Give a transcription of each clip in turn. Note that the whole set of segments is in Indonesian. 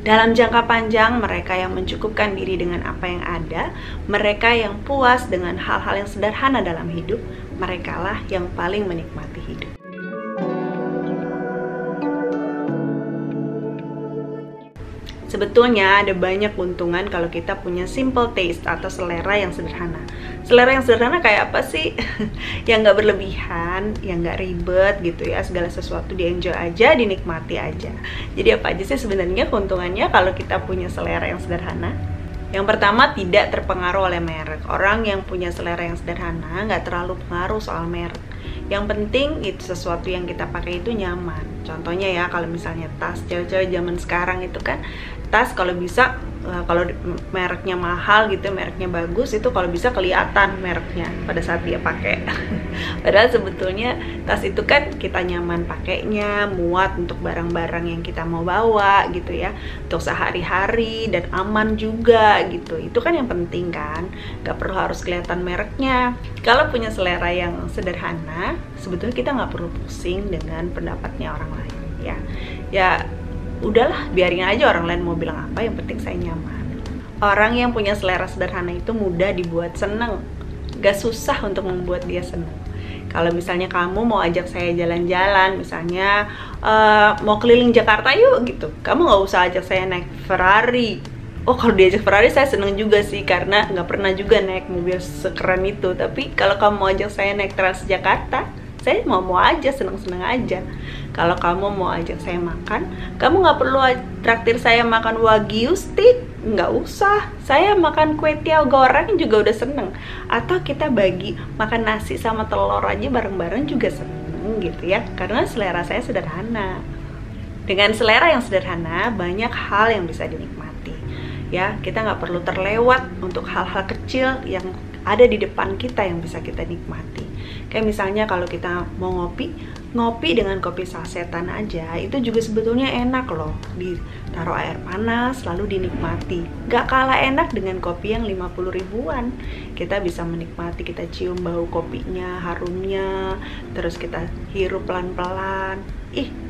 Dalam jangka panjang, mereka yang mencukupkan diri dengan apa yang ada, mereka yang puas dengan hal-hal yang sederhana dalam hidup, merekalah yang paling menikmati hidup. Sebetulnya ada banyak keuntungan kalau kita punya simple taste atau selera yang sederhana. Selera yang sederhana kayak apa sih? Yang nggak berlebihan, yang nggak ribet gitu ya. Segala sesuatu di-enjoy aja, dinikmati aja. Jadi apa aja sih sebenarnya keuntungannya kalau kita punya selera yang sederhana? Yang pertama, tidak terpengaruh oleh merek. Orang yang punya selera yang sederhana nggak terlalu pengaruh soal merek. Yang penting itu sesuatu yang kita pakai itu nyaman. Contohnya ya, kalau misalnya tas, cewek-cewek zaman sekarang itu kan tas kalau bisa, kalau mereknya mahal gitu, mereknya bagus, itu kalau bisa kelihatan mereknya pada saat dia pakai. Padahal sebetulnya tas itu kan kita nyaman pakainya, muat untuk barang-barang yang kita mau bawa gitu ya, untuk sehari-hari, dan aman juga gitu. Itu kan yang penting kan, gak perlu harus kelihatan mereknya. Kalau punya selera yang sederhana, sebetulnya kita nggak perlu pusing dengan pendapatnya orang lain ya udahlah, biarin aja orang lain mau bilang apa, yang penting saya nyaman. Orang yang punya selera sederhana itu mudah dibuat seneng, gak susah untuk membuat dia seneng. Kalau misalnya kamu mau ajak saya jalan-jalan, misalnya mau keliling Jakarta yuk gitu, kamu nggak usah ajak saya naik Ferrari. Oh, kalau diajak Ferrari saya seneng juga sih, karena nggak pernah juga naik mobil sekeren itu. Tapi kalau kamu mau ajak saya naik Transjakarta, saya mau aja, seneng-seneng aja. Kalau kamu mau ajak saya makan, kamu nggak perlu traktir saya makan wagyu steak, nggak usah. Saya makan kue tiaw goreng juga udah seneng. Atau kita bagi makan nasi sama telur aja bareng-bareng juga seneng gitu ya, karena selera saya sederhana. Dengan selera yang sederhana, banyak hal yang bisa dinikmati ya. Kita nggak perlu terlewat untuk hal-hal kecil yang ada di depan kita yang bisa kita nikmati. Kayak misalnya kalau kita mau ngopi dengan kopi sasetan aja, itu juga sebetulnya enak loh. Ditaruh air panas lalu dinikmati. Gak kalah enak dengan kopi yang 50 ribuan. Kita bisa menikmati, kita cium bau kopinya, harumnya, terus kita hirup pelan-pelan.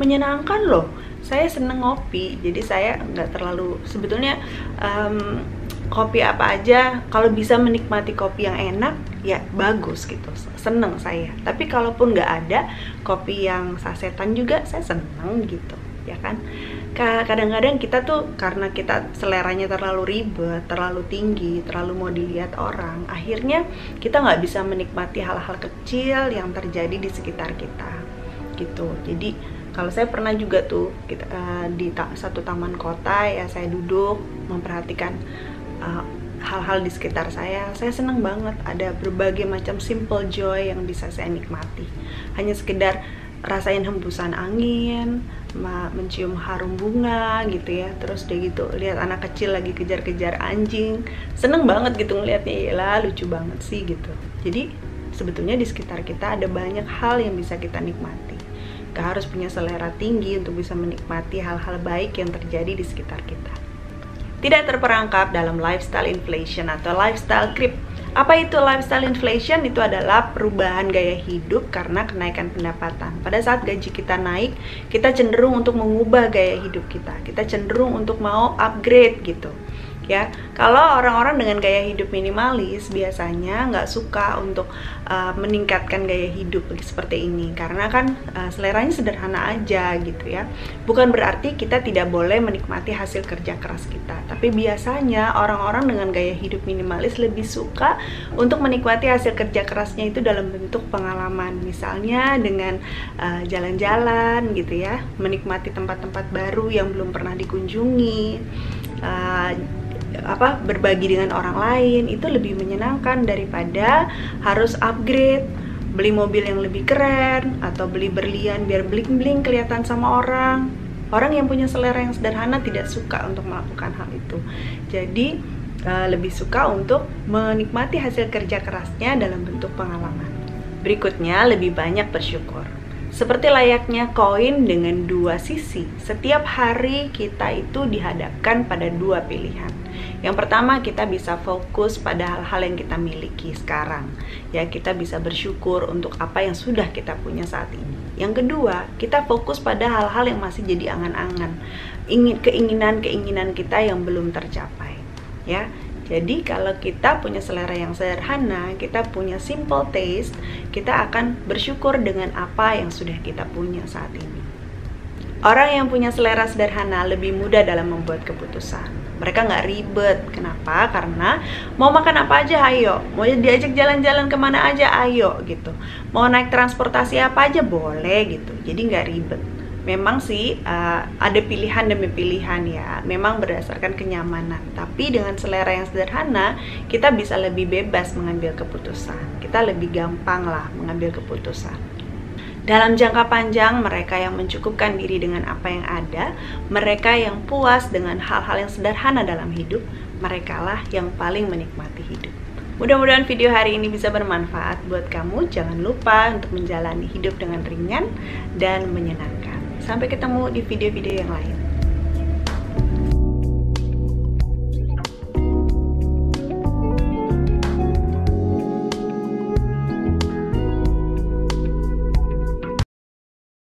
Menyenangkan loh. Saya seneng ngopi, jadi saya nggak terlalu, sebetulnya kopi apa aja, kalau bisa menikmati kopi yang enak, ya bagus gitu, seneng saya. Tapi kalaupun nggak ada kopi yang sasetan juga, saya seneng gitu, ya kan. Kadang-kadang kita tuh, karena kita seleranya terlalu ribet, terlalu tinggi, terlalu mau dilihat orang, akhirnya kita nggak bisa menikmati hal-hal kecil yang terjadi di sekitar kita, gitu. Jadi kalau saya pernah juga tuh di satu taman kota ya, saya duduk memperhatikan hal-hal di sekitar saya seneng banget. Ada berbagai macam simple joy yang bisa saya nikmati. Hanya sekedar rasain hembusan angin, mencium harum bunga gitu ya, terus udah gitu lihat anak kecil lagi kejar-kejar anjing, seneng banget gitu ngeliatnya. Yalah, lucu banget sih gitu. Jadi sebetulnya di sekitar kita ada banyak hal yang bisa kita nikmati. Gak harus punya selera tinggi untuk bisa menikmati hal-hal baik yang terjadi di sekitar kita. Tidak terperangkap dalam lifestyle inflation atau lifestyle creep. Apa itu lifestyle inflation? Itu adalah perubahan gaya hidup karena kenaikan pendapatan. Pada saat gaji kita naik, kita cenderung untuk mengubah gaya hidup kita. Kita cenderung untuk mau upgrade gitu. Ya, kalau orang-orang dengan gaya hidup minimalis biasanya nggak suka untuk meningkatkan gaya hidup seperti ini, karena kan seleranya sederhana aja gitu ya. Bukan berarti kita tidak boleh menikmati hasil kerja keras kita, tapi biasanya orang-orang dengan gaya hidup minimalis lebih suka untuk menikmati hasil kerja kerasnya itu dalam bentuk pengalaman, misalnya dengan jalan-jalan gitu ya, menikmati tempat-tempat baru yang belum pernah dikunjungi, berbagi dengan orang lain. Itu lebih menyenangkan daripada harus upgrade, beli mobil yang lebih keren, atau beli berlian biar bling-bling kelihatan sama orang. Orang yang punya selera yang sederhana tidak suka untuk melakukan hal itu. Jadi lebih suka untuk menikmati hasil kerja kerasnya dalam bentuk pengalaman. Berikutnya, lebih banyak bersyukur. Seperti layaknya koin dengan dua sisi, setiap hari kita itu dihadapkan pada dua pilihan. Yang pertama, kita bisa fokus pada hal-hal yang kita miliki sekarang. Ya, kita bisa bersyukur untuk apa yang sudah kita punya saat ini. Yang kedua, kita fokus pada hal-hal yang masih jadi angan-angan. keinginan-keinginan kita yang belum tercapai, ya. Jadi kalau kita punya selera yang sederhana, kita punya simple taste, kita akan bersyukur dengan apa yang sudah kita punya saat ini. Orang yang punya selera sederhana lebih mudah dalam membuat keputusan. Mereka nggak ribet. Kenapa? Karena mau makan apa aja ayo, mau diajak jalan-jalan kemana aja ayo gitu, mau naik transportasi apa aja boleh gitu. Jadi nggak ribet. Memang sih ada pilihan demi pilihan ya, memang berdasarkan kenyamanan. Tapi dengan selera yang sederhana, kita bisa lebih bebas mengambil keputusan. Kita lebih gampang lah mengambil keputusan. Dalam jangka panjang, mereka yang mencukupkan diri dengan apa yang ada, mereka yang puas dengan hal-hal yang sederhana dalam hidup, merekalah yang paling menikmati hidup. Mudah-mudahan video hari ini bisa bermanfaat buat kamu. Jangan lupa untuk menjalani hidup dengan ringan dan menyenangkan. Sampai ketemu di video-video yang lain.